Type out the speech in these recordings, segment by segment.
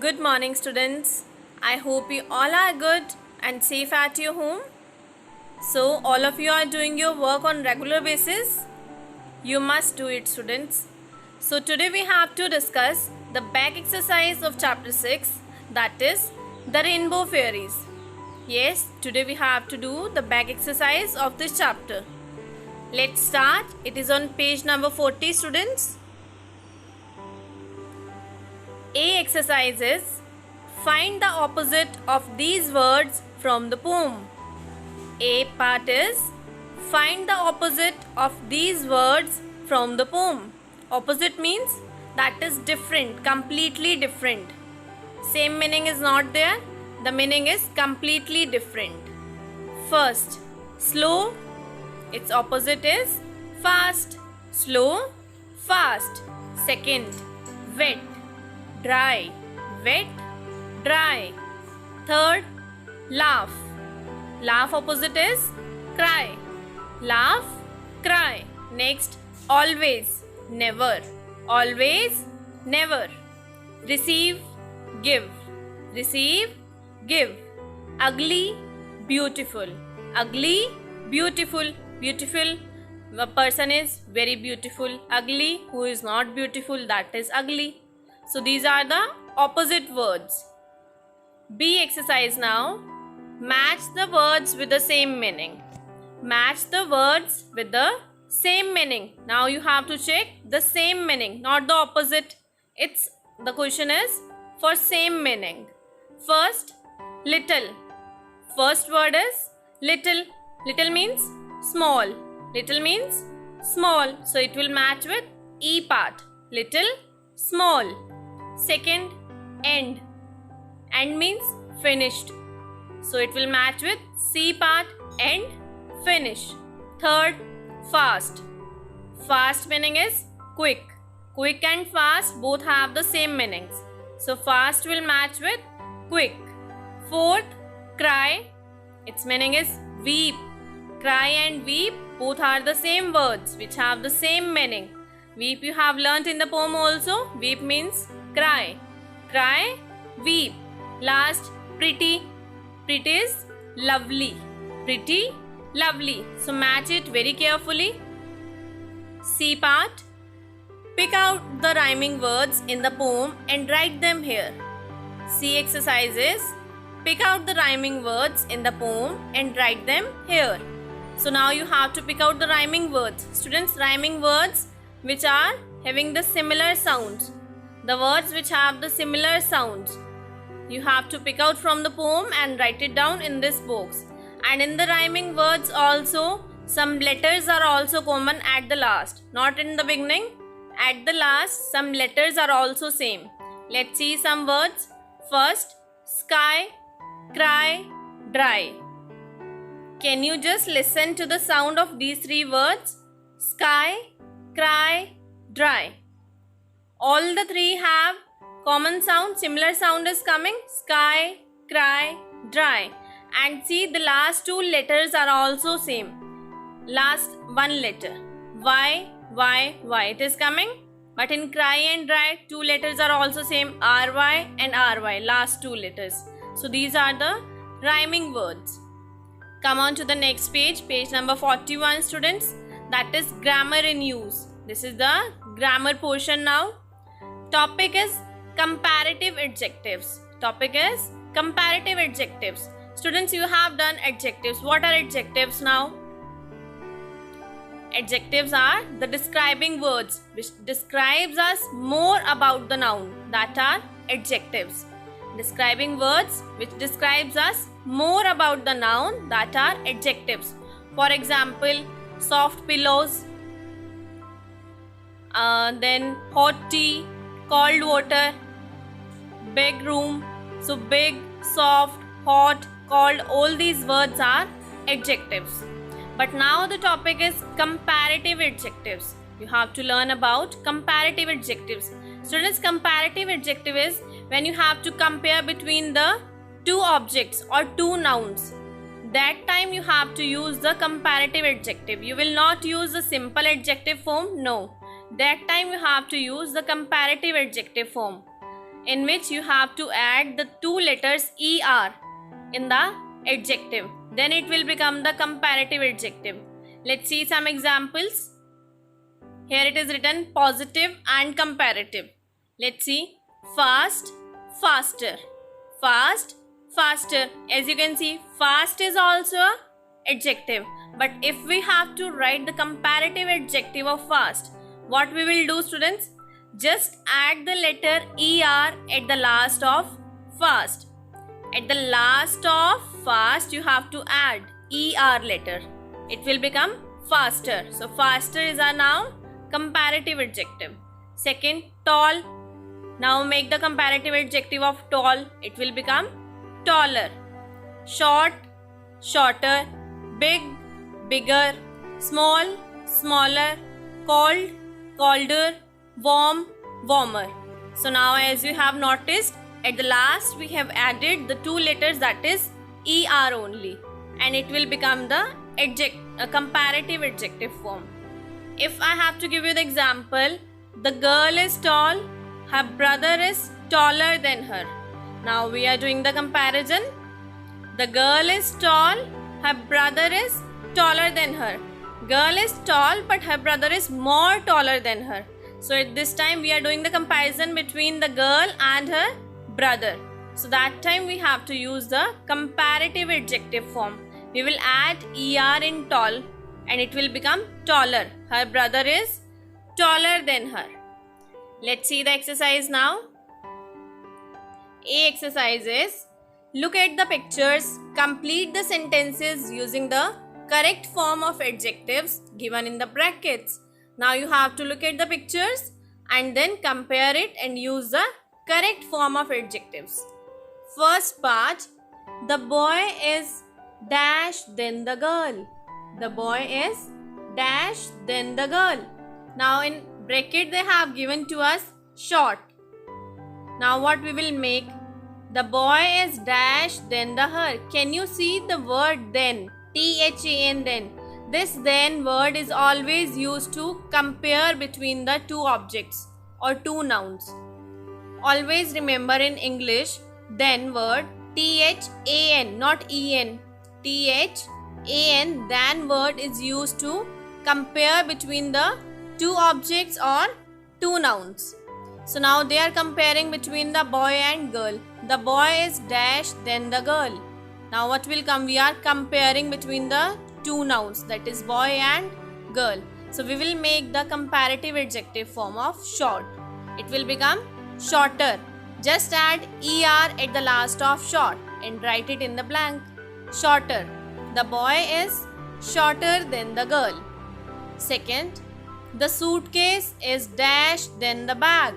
Good morning, students. I hope you all are good and safe at your home. So, all of you are doing your work on regular basis. You must do it, students. So, today we have to discuss the back exercise of chapter 6, that is the rainbow fairies. Yes, today we have to do the back exercise of this chapter. Let's start. It is on page number 40, students. A exercise is find the opposite of these words from the poem. A part is find the opposite of these words from the poem. Opposite means that is different, completely different. Same meaning is not there. The meaning is completely different. First, slow. Its opposite is fast. Slow, fast. Second, wet. Dry, wet, dry. Third, laugh. Laugh opposite is cry. Laugh, cry. Next, always, never. Always, never. Receive, give. Receive, give. Ugly, beautiful. Ugly, beautiful. Beautiful. A person is very beautiful. Ugly, who is not beautiful, that is ugly. So these are the opposite words. B exercise now. Match the words with the same meaning. Match the words with the same meaning. Now you have to check the same meaning, not the opposite. The question is for same meaning. First, little. First word is little. Little means small. Little means small. So it will match with E part. Little, small. Second, end. End means finished. So it will match with C part, end, finish. Third, fast. Fast meaning is quick. Quick and fast both have the same meanings. So fast will match with quick. Fourth, cry. Its meaning is weep. Cry and weep both are the same words which have the same meaning. Weep you have learnt in the poem also. Weep means cry. Cry, weep. Last, pretty. Pretty is lovely. Pretty, lovely. So match it very carefully. C part. Pick out the rhyming words in the poem and write them here. C exercise is pick out the rhyming words in the poem and write them here. So now you have to pick out the rhyming words. Students, rhyming words which are having the similar sounds. The words which have the similar sounds. You have to pick out from the poem and write it down in this box. And in the rhyming words also, some letters are also common at the last. Not in the beginning. At the last, some letters are also same. Let's see some words. First, sky, cry, dry. Can you just listen to the sound of these three words? Sky, cry, dry. All the three have common sound, similar sound is coming. Sky, cry, dry. And see, the last two letters are also same. Last one letter. Y, it is coming. But in cry and dry, two letters are also same. RY and RY, last two letters. So these are the rhyming words. Come on to the next page, page number 41, students. That is grammar in use. This is the grammar portion now. Topic is comparative adjectives. Topic is comparative adjectives. Students, you have done adjectives. What are adjectives now? Adjectives are the describing words which describes us more about the noun. That are adjectives. Describing words which describes us more about the noun. That are adjectives. For example, soft pillows, then hot tea, cold water, big room. So big, soft, hot, cold, all these words are adjectives. But now the topic is comparative adjectives. You have to learn about comparative adjectives. Students, comparative adjective is when you have to compare between the two objects or two nouns. That time you have to use the comparative adjective. You will not use the simple adjective form. No. That time you have to use the comparative adjective form. in which you have to add the two letters er in the adjective. Then it will become the comparative adjective. Let's see some examples. Here it is written positive and comparative. Let's see. Fast, faster. Fast, faster. As you can see, fast is also an adjective. But if we have to write the comparative adjective of fast, what we will do, students? Just add the letter er at the last of fast. At the last of fast, you have to add er letter. It will become faster. So faster is our now comparative adjective. Second, tall. Now make the comparative adjective of tall. It will become taller. Short, shorter. Big, bigger. Small, smaller. Cold, colder. Warm, warmer. So now as you have noticed, at the last we have added the two letters, that is er only, and it will become the comparative adjective form. If I have to give you the example, the girl is tall, her brother is taller than her. Now we are doing the comparison. The girl is tall, her brother is taller than her. Girl is tall, but her brother is more taller than her. So at this time we are doing the comparison between the girl and her brother. So that time we have to use the comparative adjective form. We will add er in tall and it will become taller. Her brother is taller than her. Let's see the exercise now. A exercise is, look at the pictures, complete the sentences using the correct form of adjectives given in the brackets. Now you have to look at the pictures and then compare it and use the correct form of adjectives. First part, the boy is dash then the girl. The boy is dash then the girl. Now in bracket they have given to us short. Now what we will make? The boy is dash then the her. Can you see the word then? THAN then. This then word is always used to compare between the two objects or two nouns. Always remember in English, then word THAN, not EN. THAN, then word is used to compare between the two objects or two nouns. So now they are comparing between the boy and girl. The boy is dash then the girl. Now what will come? We are comparing between the two nouns, that is boy and girl. So we will make the comparative adjective form of short. It will become shorter. Just add er at the last of short and write it in the blank. Shorter. The boy is shorter than the girl. Second, the suitcase is dash then the bag.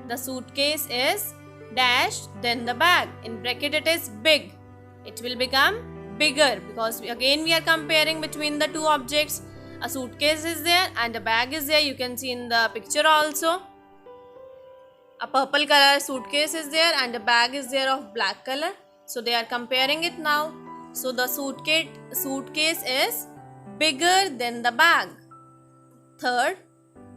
The suitcase is dash then the bag. In bracket it is big. It will become bigger because again we are comparing between the two objects. A suitcase is there and a bag is there. You can see in the picture also. A purple color suitcase is there and a bag is there of black color. So they are comparing it now. So the suitcase is bigger than the bag. Third,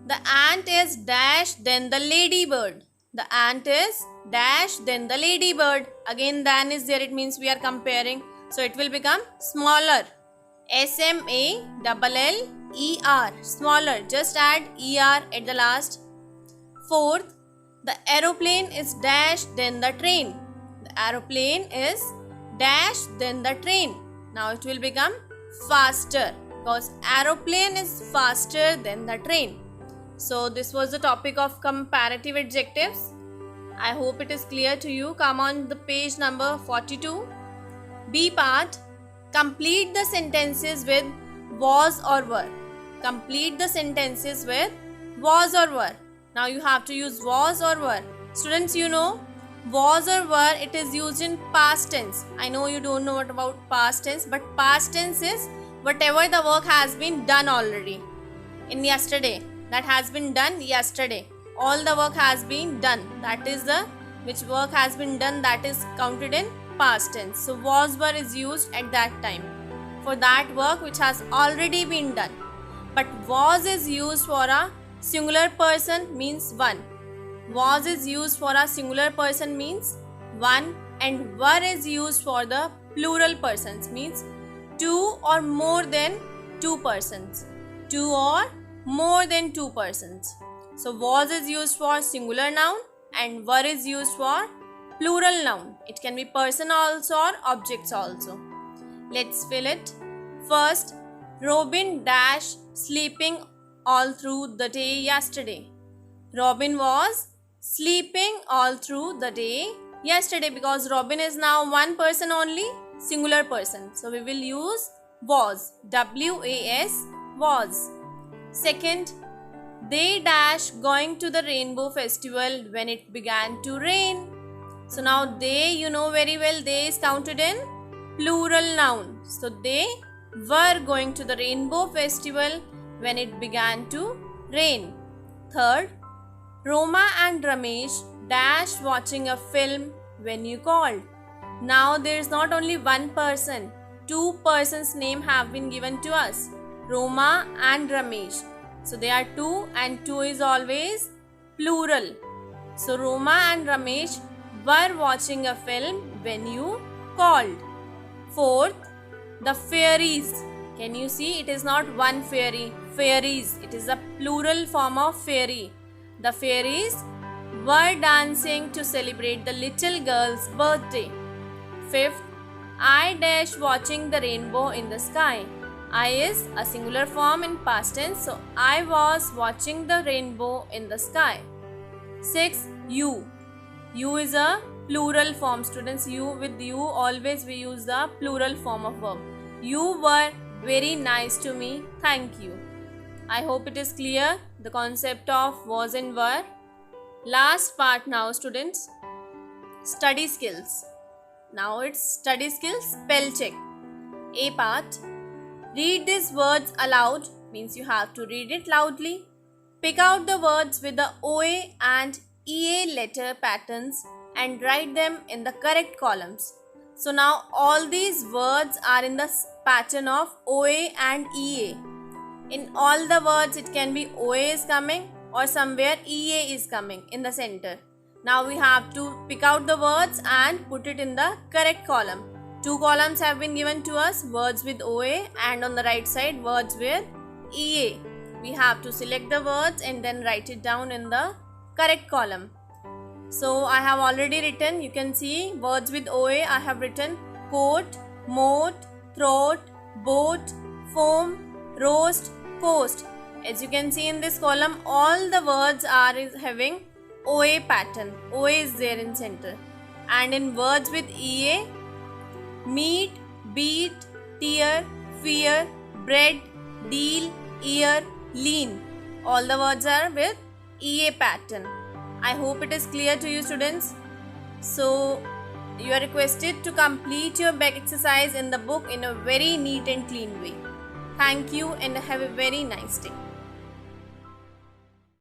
the ant is dash then the ladybird. The ant is dash then the ladybird. Again than is there, it means we are comparing. So it will become smaller. SMALLER. Smaller. Just add ER at the last. Fourth, the aeroplane is dash then the train. The aeroplane is dash then the train. Now it will become faster because aeroplane is faster than the train. So this was the topic of comparative adjectives. I hope it is clear to you. Come on the page number 42. B part. Complete the sentences with was or were. Complete the sentences with was or were. Now you have to use was or were. Students, you know was or were, it is used in past tense. I know you don't know what about past tense, but past tense is whatever the work has been done already. In yesterday, that has been done yesterday. All the work has been done. That is the which work has been done, that is counted in past tense. So was were is used at that time for that work which has already been done. But was is used for a singular person, means one. was is used for a singular person means one, and were is used for the plural persons means two or more than two persons. Two or more than two persons. So was is used for singular noun and were is used for plural noun. It can be person also or objects also. Let's fill it. First, Robin dash sleeping all through the day yesterday. Robin was sleeping all through the day yesterday because Robin is now one person only, singular person. So we will use was, W-A-S, was. Second, they dash going to the rainbow festival when it began to rain. So now they, you know very well, they is counted in plural noun. So they were going to the rainbow festival when it began to rain. Third, Roma and Ramesh dash watching a film when you called. Now there is not only one person, two persons' name have been given to us, Roma and Ramesh. So they are two and two is always plural. So Roma and Ramesh were watching a film when you called. Fourth, the fairies. Can you see? It is not one fairy, fairies. It is a plural form of fairy. The fairies were dancing to celebrate the little girl's birthday. Fifth, I dash watching the rainbow in the sky. I is a singular form in past tense, so I was watching the rainbow in the sky. Sixth, you. You is a plural form, students. You, with you always we use the plural form of verb. You were very nice to me. Thank you. I hope it is clear the concept of was and were. Last part now, students. Study skills. Now it's study skills spell check. A part. Read these words aloud means you have to read it loudly. Pick out the words with the OA and EA letter patterns and write them in the correct columns. So now all these words are in the pattern of OA and EA. In all the words it can be OA is coming or somewhere EA is coming in the center. Now we have to pick out the words and put it in the correct column. Two columns have been given to us, words with OA and on the right side words with EA. We have to select the words and then write it down in the correct column. So I have already written, you can see words with OA. I have written coat, moat, throat, boat, foam, roast, coast. As you can see in this column, all the words are having OA pattern. OA is there in center. And in words with EA, meet, beat, tear, fear, bread, deal, ear, lean. All the words are with EA pattern. I hope it is clear to you, students. So you are requested to complete your back exercise in the book in a very neat and clean way. Thank you and have a very nice day.